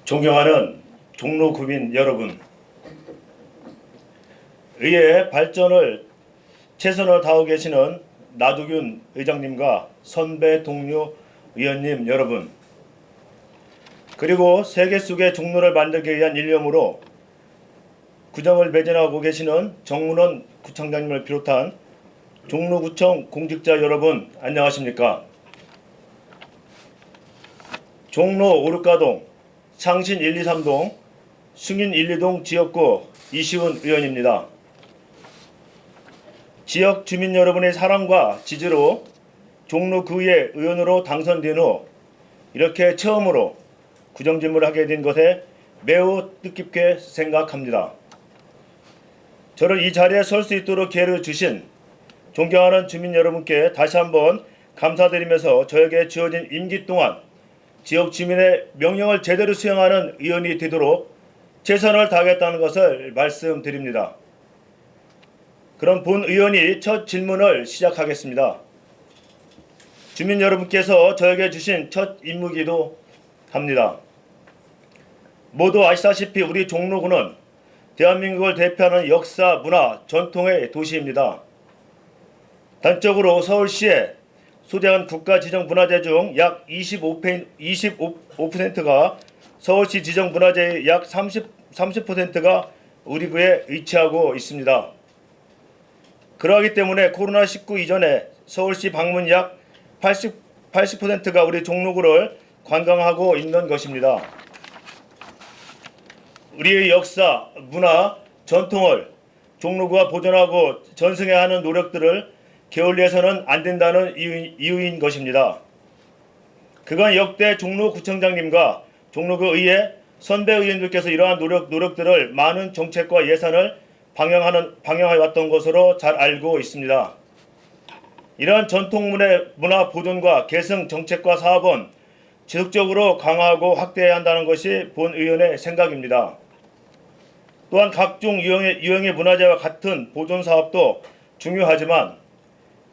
존경하는 종로 구민 여러분, 의회의 발전을 최선을 다하고 계시는 나두균 의장님과 선배 동료 의원님 여러분, 그리고 세계 속의 종로를 만들기 위한 일념으로 구정을 매진하고 계시는 정문원 구청장님을 비롯한 종로구청 공직자 여러분, 안녕하십니까? 종로 오륙가동, 창신 1, 2, 3동, 승인 1, 2동 지역구 이시훈 의원입니다. 지역 주민 여러분의 사랑과 지지로 종로구의 의원으로 당선된 후 이렇게 처음으로 구정직무를 하게 된 것에 매우 뜻깊게 생각합니다. 저를 이 자리에 설 수 있도록 기회를 주신 존경하는 주민 여러분께 다시 한번 감사드리면서 저에게 주어진 임기 동안 지역 주민의 명령을 제대로 수행하는 의원이 되도록 최선을 다하겠다는 것을 말씀드립니다. 그럼 본 의원이 첫 질문을 시작하겠습니다. 주민 여러분께서 저에게 주신 첫 임무이기도 합니다. 모두 아시다시피 우리 종로구는 대한민국을 대표하는 역사, 문화, 전통의 도시입니다. 단적으로 서울시에 소재한 국가지정문화재 중 약 25%가 서울시 지정문화재의 약 30%가 우리 구에 위치하고 있습니다. 그러하기 때문에 코로나19 이전에 서울시 방문 약 80%가 우리 종로구를 관광하고 있는 것입니다. 우리의 역사, 문화, 전통을 종로구가 보존하고 전승해야 하는 노력들을 게을리해서는 안 된다는 이유인 것입니다. 그간 역대 종로구청장님과 종로구 의회 선배 의원들께서 이러한 노력들을 많은 정책과 예산을 방영해 왔던 것으로 잘 알고 있습니다. 이러한 전통문화 보존과 계승 정책과 사업은 지속적으로 강화하고 확대해야 한다는 것이 본 의원의 생각입니다. 또한 각종 유형의 문화재와 같은 보존 사업도 중요하지만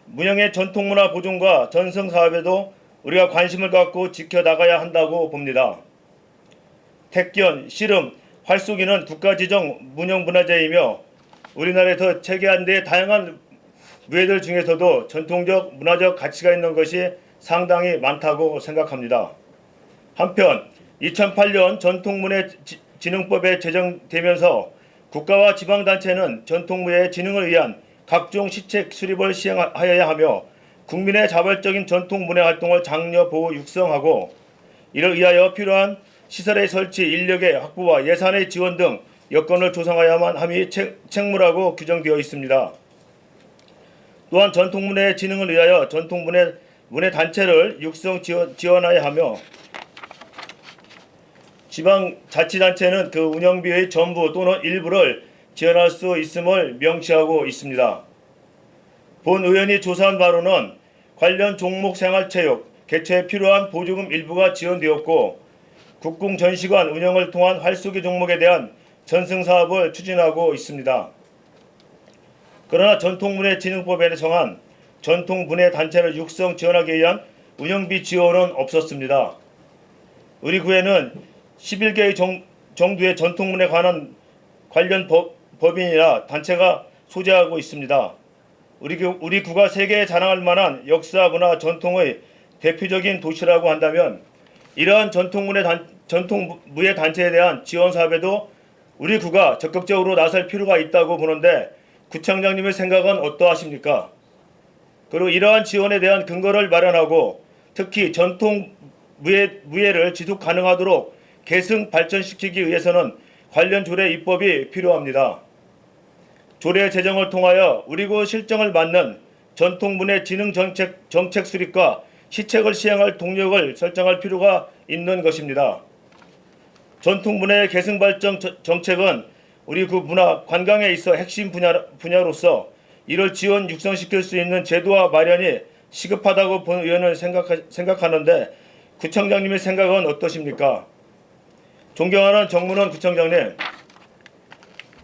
문형의 전통문화 보존과 전승 사업에도 우리가 관심을 갖고 지켜나가야 한다고 봅니다. 택견, 씨름, 활쏘기는 국가지정 문형문화재이며 우리나라에서 체계한 데 다양한 무예들 중에서도 전통적 문화적 가치가 있는 것이 상당히 많다고 생각합니다. 한편 2008년 전통문예진흥법에 제정되면서 국가와 지방단체는 전통문예의 진흥을 위한 각종 시책 수립을 시행하여야 하며 국민의 자발적인 전통문예 활동을 장려, 보호, 육성하고 이를 위하여 필요한 시설의 설치, 인력의 확보와 예산의 지원 등 여건을 조성하여야만 함이 책무라고 규정되어 있습니다. 또한 전통문예의 진흥을 위하여 전통문예 단체를 육성 지원하여야 하며 지방자치단체는 그 운영비의 전부 또는 일부를 지원할 수 있음을 명시하고 있습니다. 본 의원이 조사한 바로는 관련 종목 생활체육 개최에 필요한 보조금 일부가 지원되었고 국궁 전시관 운영을 통한 활쏘기 종목에 대한 전승 사업을 추진하고 있습니다. 그러나 전통문예진흥법에 정한 전통문예 단체를 육성 지원하기 위한 운영비 지원은 없었습니다. 우리 구에는 11개의 정도의 전통문예에 관련 법인이나 단체가 소재하고 있습니다. 우리 구가 세계에 자랑할 만한 역사, 문화, 전통의 대표적인 도시라고 한다면 이러한 전통문예 단체에 대한 지원 사업에도 우리 구가 적극적으로 나설 필요가 있다고 보는데 구청장님의 생각은 어떠하십니까? 그리고 이러한 지원에 대한 근거를 마련하고 특히 전통무예를 지속 가능하도록 계승 발전시키기 위해서는 관련 조례 입법이 필요합니다. 조례 제정을 통하여 우리 구 실정을 맞는 전통문예 진흥 정책 수립과 시책을 시행할 동력을 설정할 필요가 있는 것입니다. 전통문예 계승 발전 정책은 우리 구 문화 관광에 있어 핵심 분야로서 이를 지원 육성시킬 수 있는 제도와 마련이 시급하다고 본 의원은 생각하는데 구청장님의 생각은 어떠십니까? 존경하는 정문원 구청장님,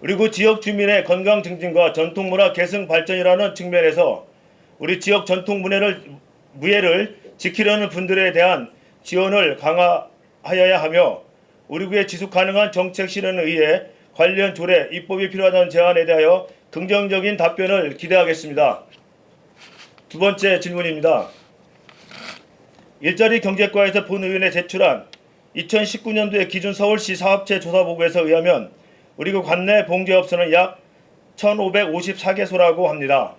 우리 구 지역 주민의 건강 증진과 전통문화 계승 발전이라는 측면에서 우리 지역 전통문예를 지키려는 분들에 대한 지원을 강화하여야 하며 우리 구의 지속 가능한 정책 실현을 위해 관련 조례, 입법이 필요하다는 제안에 대하여 긍정적인 답변을 기대하겠습니다. 두 번째 질문입니다. 일자리 경제과에서 본 의원에 제출한 2019년도의 기준 서울시 사업체 조사보고에서 의하면 우리 구 관내 봉제업소는 약 1,554개소라고 합니다.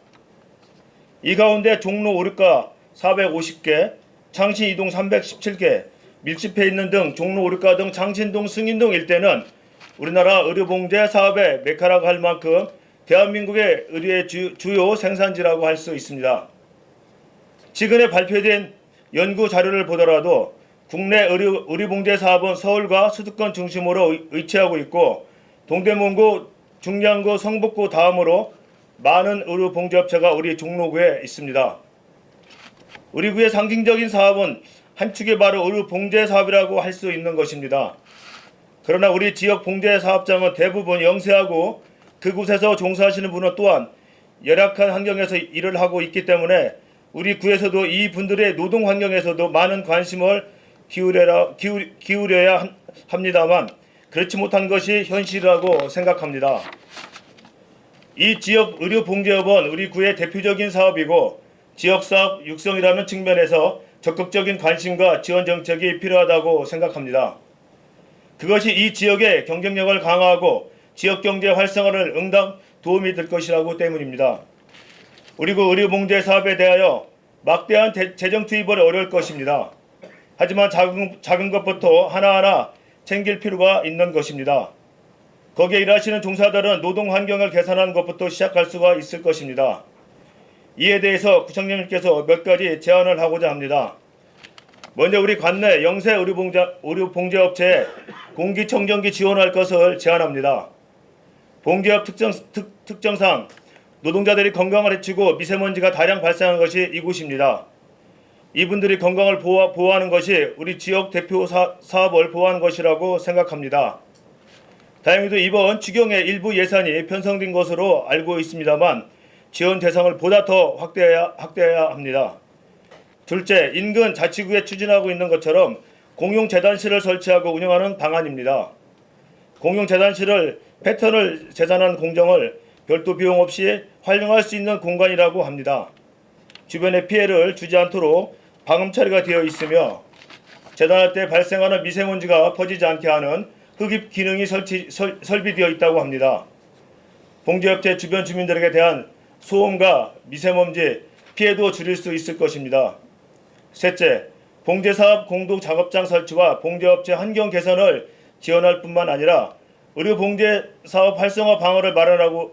이 가운데 종로 5류가 450개, 창신 이동 317개, 밀집해 있는 등 종로 5류가 등 창신동, 승인동 일대는 우리나라 의료봉제 사업의 메카라고 할 만큼 대한민국의 의료의 주요 생산지라고 할 수 있습니다. 최근에 발표된 연구 자료를 보더라도 국내 의료봉제 사업은 서울과 수도권 중심으로 위치하고 있고 동대문구, 중량구, 성북구 다음으로 많은 의료봉제업체가 우리 종로구에 있습니다. 우리 구의 상징적인 사업은 한 축이 바로 의료봉제 사업이라고 할 수 있는 것입니다. 그러나 우리 지역 봉제 사업장은 대부분 영세하고 그곳에서 종사하시는 분은 또한 열악한 환경에서 일을 하고 있기 때문에 우리 구에서도 이 분들의 노동 환경에서도 많은 관심을 기울여야 합니다만 그렇지 못한 것이 현실이라고 생각합니다. 이 지역 의료봉제업은 우리 구의 대표적인 사업이고 지역사업 육성이라는 측면에서 적극적인 관심과 지원 정책이 필요하다고 생각합니다. 그것이 이 지역의 경쟁력을 강화하고 지역경제 활성화를 응당 도움이 될 것이라고 때문입니다. 우리 구 의료봉제 사업에 대하여 막대한 재정 투입을 어려울 것입니다. 하지만 작은 것부터 하나하나 챙길 필요가 있는 것입니다. 거기에 일하시는 종사자들은 노동 환경을 개선하는 것부터 시작할 수가 있을 것입니다. 이에 대해서 구청장님께서 몇 가지 제안을 하고자 합니다. 먼저 우리 관내 영세 의료봉제업체에 공기청정기 지원할 것을 제안합니다. 봉제업 특정상 노동자들이 건강을 해치고 미세먼지가 다량 발생한 것이 이곳입니다. 이분들이 건강을 보호하는 것이 우리 지역 대표 사업을 보호하는 것이라고 생각합니다. 다행히도 이번 추경에 일부 예산이 편성된 것으로 알고 있습니다만 지원 대상을 보다 더 확대해야 합니다. 둘째, 인근 자치구에 추진하고 있는 것처럼 공용재단실을 설치하고 운영하는 방안입니다. 공용재단실을 패턴을 재단한 공정을 별도 비용 없이 활용할 수 있는 공간이라고 합니다. 주변에 피해를 주지 않도록 방음 처리가 되어 있으며 재단할 때 발생하는 미세먼지가 퍼지지 않게 하는 흡입 기능이 설비되어 있다고 합니다. 봉제업체 주변 주민들에게 대한 소음과 미세먼지 피해도 줄일 수 있을 것입니다. 셋째, 봉제사업 공동 작업장 설치와 봉제업체 환경 개선을 지원할 뿐만 아니라 의료봉제사업 활성화 방안을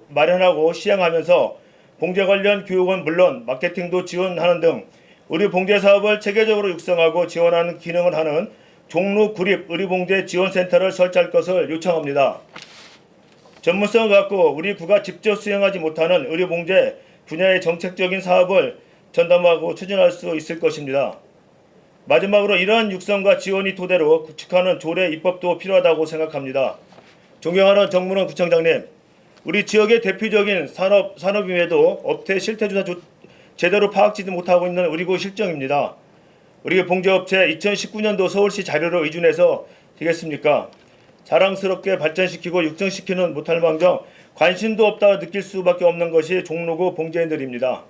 마련하고 시행하면서 봉제 관련 교육은 물론 마케팅도 지원하는 등 의료봉제사업을 체계적으로 육성하고 지원하는 기능을 하는 종로 구립 의료봉제 지원센터를 설치할 것을 요청합니다. 전문성을 갖고 우리 구가 직접 수행하지 못하는 의료봉제 분야의 정책적인 사업을 전담하고 추진할 수 있을 것입니다. 마지막으로 이러한 육성과 지원이 토대로 구축하는 조례 입법도 필요하다고 생각합니다. 존경하는 정문원 구청장님, 우리 지역의 대표적인 산업임에도 업태 실태조사 제대로 파악지도 못하고 있는 우리 구 실정입니다. 우리 봉제업체 2019년도 서울시 자료를 의존해서 되겠습니까? 자랑스럽게 발전시키고 육성시키는 못할 망정 관심도 없다 느낄 수밖에 없는 것이 종로구 봉제인들입니다.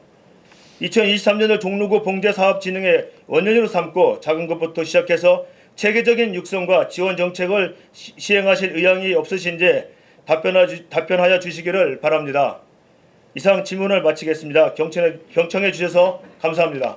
2023년을 종로구 봉제사업 진흥의 원년으로 삼고 작은 것부터 시작해서 체계적인 육성과 지원 정책을 시행하실 의향이 없으신지 답변하여 주시기를 바랍니다. 이상 질문을 마치겠습니다. 경청해 주셔서 감사합니다.